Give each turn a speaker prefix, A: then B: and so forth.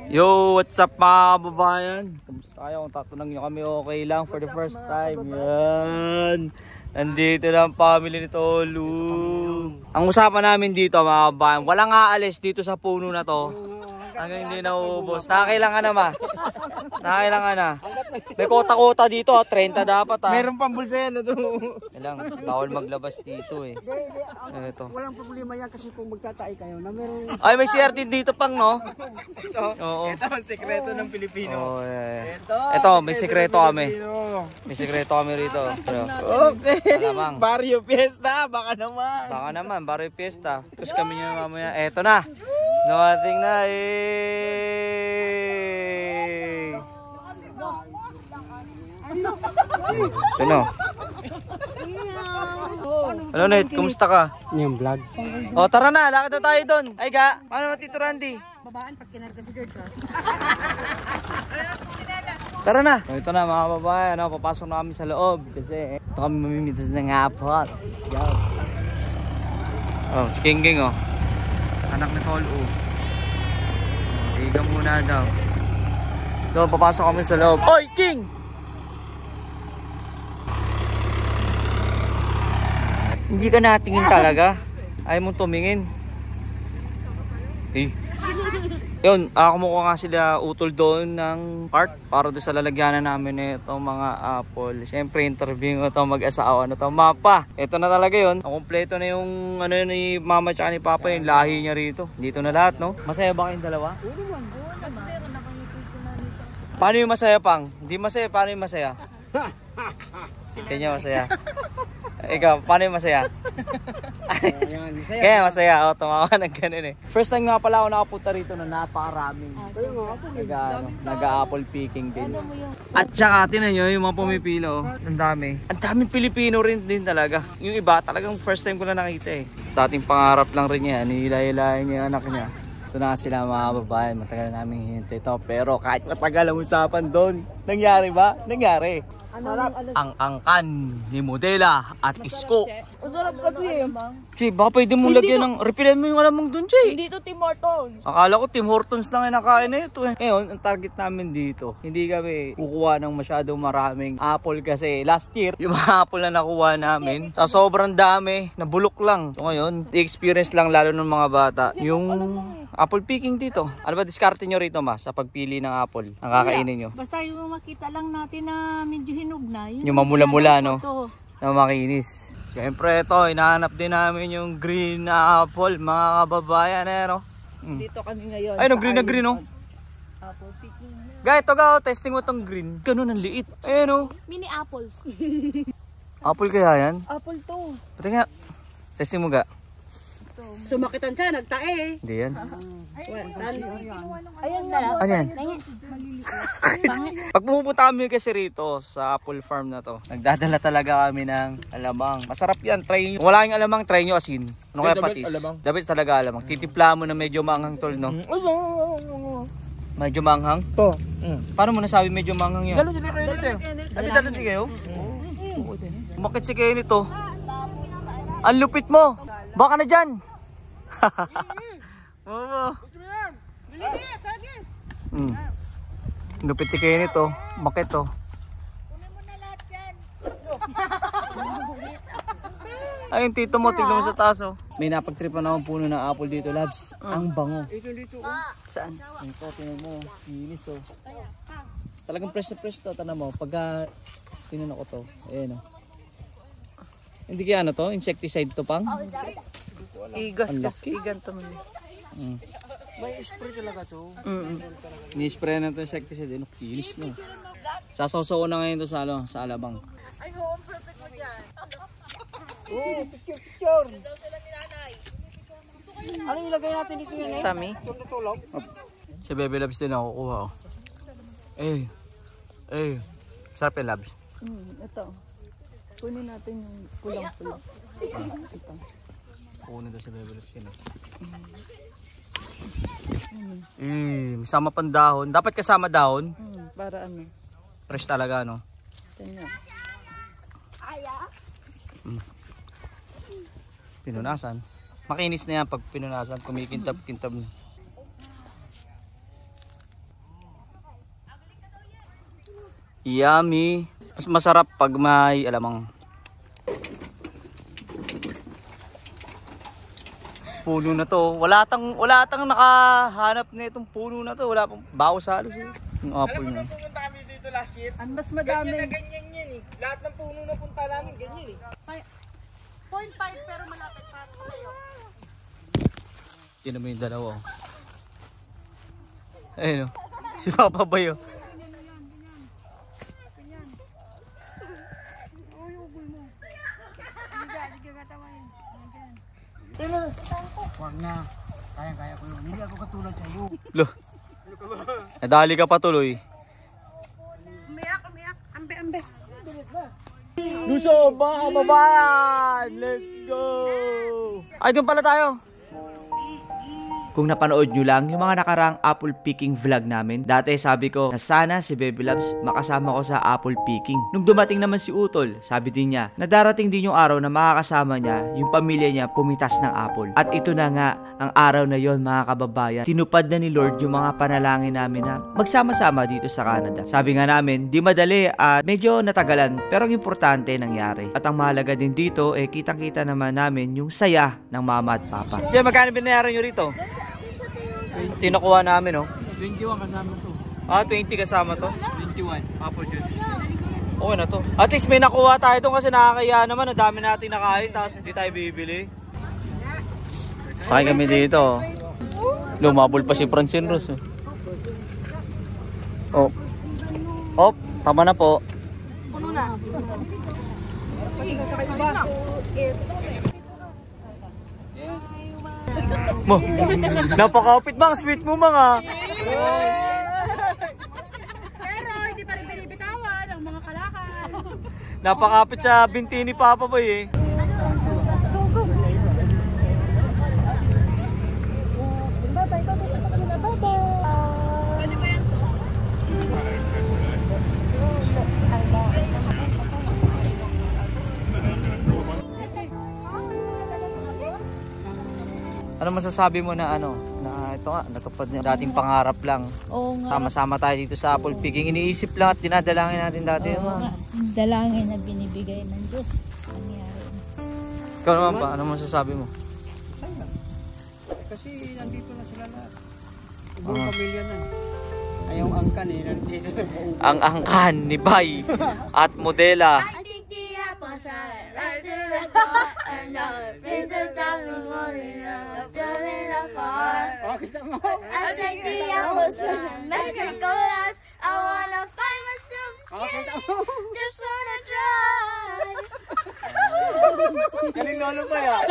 A: Yo, what's up mga kababayan? Kamusta kayo? Kung tatanong nyo kami, okay lang for the first time. Yan. Nandito na ang family ni Tolu. Ang usapan namin dito mga kababayan, walang aalis dito sa puno na to hanggang hindi nauubos. Nakakailangan na ma. Nakakailangan na. May kota-kota dito, 30 dapat ha.
B: Meron pang bulsa yan.
A: Kailang, bawal maglabas dito eh. Ito.
B: Walang problema yan kasi kung magtatay kayo na meron...
A: Ay, may CR din dito pang no? Oo.
B: Ito ang sekreto ng Pilipino.
A: Oh, yeah. Ito, may sekreto kami. May sekreto kami rito.
B: Okay.
A: Alamang.
B: Barrio Fiesta, baka naman.
A: Baka naman, Barrio Fiesta. Tapos kami nyo mamaya. Eto na. Dumating na eh. Ito na. Ano Ned, kumusta ka?
B: Yung vlog.
A: O tara na, lakad na tayo doon. Ay ga, paano na Tito Randy?
B: Babaan pag kinarga si George ha.
A: Tara na. O, ito na mga babae, ano, papasok na kami sa loob. Kasi ito kami mamimitas ng apple. Oh, si King King oh. Anak ni Tolu. Iga muna daw. So, papasok kami sa loob. Oy, King! Hindi ka natingin talaga. Ayaw mong tumingin. Eh. Yun, kumukuha nga sila utol doon ng part para doon sa lalagyanan namin itong mga apple. Siyempre, interview ko itong mag-asawa na itong mapa. Ito na talaga yun. Kompleto na yung ano ni mama tsaka ni papa, yung lahi niya rito. Dito na lahat, no? Masaya ba kayong dalawa? Oo naman. Paano yung masaya pang? Hindi masaya, paano yung masaya? Kanya masaya. Ikaw, paano yung masaya? Kaya masaya, tumawa ng ganun eh. First time nga pala ako nakapunta rito na napakaraming nag-apple picking din. At saka tinan nyo yung mga pumipilo, ang dami. Ang daming Pilipino rin din talaga. Yung iba talagang first time ko na nakita eh. Dating pangarap lang rin niya, nilay-layan niya yung anak niya. Ito na sila mga babae, matagal namin hinintay ito. Pero kahit matagal ang usapan doon, nangyari ba? Nangyari. Ang angkan ni Modela at Isko.
C: Masarap kasi.
A: Che, baka pwede mo lagyan ng... Refilan mo yung alamang dun, Che.
C: Hindi to Tim Hortons.
A: Akala ko Tim Hortons lang yung nakain na ito eh. Ngayon, ang target namin dito, hindi kami kukuha ng masyadong maraming apple kasi last year, yung mga apple na nakuha namin, sa sobrang dami, nabulok lang. So ngayon, experience lang lalo ng mga bata, yung apple picking dito. Ano ba diskarte nyo rito ma sa pagpili ng apple? Ang kakainin nyo?
C: Basta yung makita lang natin na medyo hinog na.
A: Yung mamula-mula no? Na makinis. Siyempre ito, hinahanap din namin yung green na apple, mga kababayan eh no?
C: Dito kami ngayon.
A: Ay no, green na green no?
C: Apple picking na.
A: Guys, ito ga, testing mo tong green. Ganun ang liit. Ayan no?
C: Mini apples.
A: Apple kaya yan?
C: Apple to.
A: Pati nga. Testing mo ga.
B: Sumakitan siya, nagtae.
A: Hindi yan.
C: Ayan nga.
A: Ano yan? Pag pumupunta kami kasi rito sa apple farm na to, nagdadala talaga kami ng alamang. Masarap yan. Try nyo. Wala yung alamang, try nyo asin. Ano kaya patis? Dapat talaga alamang. Titimpla mo na medyo manghang tol, no? Medyo manghang?
B: To.
A: Paano mo nasabi medyo manghang yun?
B: Dalo sila kayo nito.
A: Sabi dalo si kayo? Umakit si kayo nito. Ang lupit mo. Baka na dyan. Mama. Lupit si kayo nito. Bakit to?
C: Kunin mo na lahat yan.
A: Ay, yung tito mo, tignan mo sa taas oh. May napagtripan akong puno ng apple dito, labs. Ang bango.
B: Ito dito.
A: Saan? Ito, tingnan mo. Linis oh. Talagang fresh na fresh to. Tanam mo, pagka tinanong ko to. Ayan oh. Hindi kaya ano to? Insecticide to pang?
C: Igas
A: kasi.
C: Igan to man.
B: May spray talaga to.
A: Ni-spray na to insecticide. Ano, kinis no. Sasaw-saw na ngayon to sa, sa alabang.
C: Ay, ho, perfect mo dyan.
B: Oh, picture. Ano ilagay natin dito yan eh?
C: Sami?
B: Itong natulog.
A: Si Bebe Labs din ako kuha oh. Sarap yung Labs.
C: Ito. Kunin natin yung kulang-kulang. Ito.
A: Kunin ito si Bebe Labs yun Masama pang dahon. Dapat kasama dahon.
C: Para ano?
A: Fresh talaga no.
C: Tingnan.
A: Pinunasan. Makinis na yan pag pinunasan. Kumikintab-kintab na. Yummy. Mas masarap pag may alamang. Puno na to. Wala tang nakahanap na itong puno na to. Wala pang bawas halos. Yung apple na.
B: Pumunta kami dito last year.
C: Ang mas madami.
B: Ganyan yan eh. Lahat ng puno na punta namin, ganyan eh.
C: 0.5 pero malapit pa kayo.
A: Yan naman yung dalawa. Ayun o. Si Papa Bayo.
B: Huwag na. Kaya ko yun. Hindi ako katulad sa iyo.
A: Loh. Nadali ka pa tuloy.
C: Umiyak. Ambe.
A: Luso, mga kababayan! Let's go! Ay, doon pala tayo. Kung napanood nyo lang yung mga nakarang apple picking vlog namin, dati sabi ko na sana si Baby Loves makasama ko sa apple picking. Nung dumating naman si Utol, sabi din niya na darating din yung araw na makakasama niya yung pamilya niya pumitas ng apple. At ito na nga ang araw na yon, mga kababayan. Tinupad na ni Lord yung mga panalangin namin na magsama-sama dito sa Canada. Sabi nga namin, di madali at medyo natagalan, pero ang importante nangyari. At ang mahalaga din dito, kitang-kita naman namin yung saya ng mama at papa. Yeah, magkano binayaran nyo rito? Tinakuha namin, oh.
B: 21 kasama to.
A: Ah, 20 kasama to.
B: 21. Apple juice.
A: Okay na to. At least may nakuha tayo doon kasi nakakaya naman. Ang dami natin nakain tapos hindi tayo bibili. Sakay kami dito. Lumabol pa si Francine Rose. Oh. Oh, tama na po.
C: Puno na.
A: Mo. Napaka-upit bang sweet mo mga.
C: Pero hindi pa rin binibitawan ang mga kalakal.
A: Napaka-upit sa binti ni Papa Boy eh.
C: Pwede ba yan?
A: Ano masasabi mo na ito nga, natupad niya dating pangarap lang.
D: Oo nga.
A: Sama-sama tayo dito sa apple picking. Iniisip lang at dinadalangin natin dati.
D: Oo nga. Dalangin na binibigay ng Diyos. Nangyari.
A: Ikaw naman pa, ano masasabi mo?
B: Kasi nandito na sila lahat. Buong pamilya na. Ay, yung angkan eh. Nandito na buong.
A: Ang angkan ni Bay at Modela.
E: I think the apples right, right to the top, and now it's a thousand morning, I'm feeling apart. I think the apples right, make it go life. I wanna find myself scared, just wanna try.
A: Galing lolo pa yan.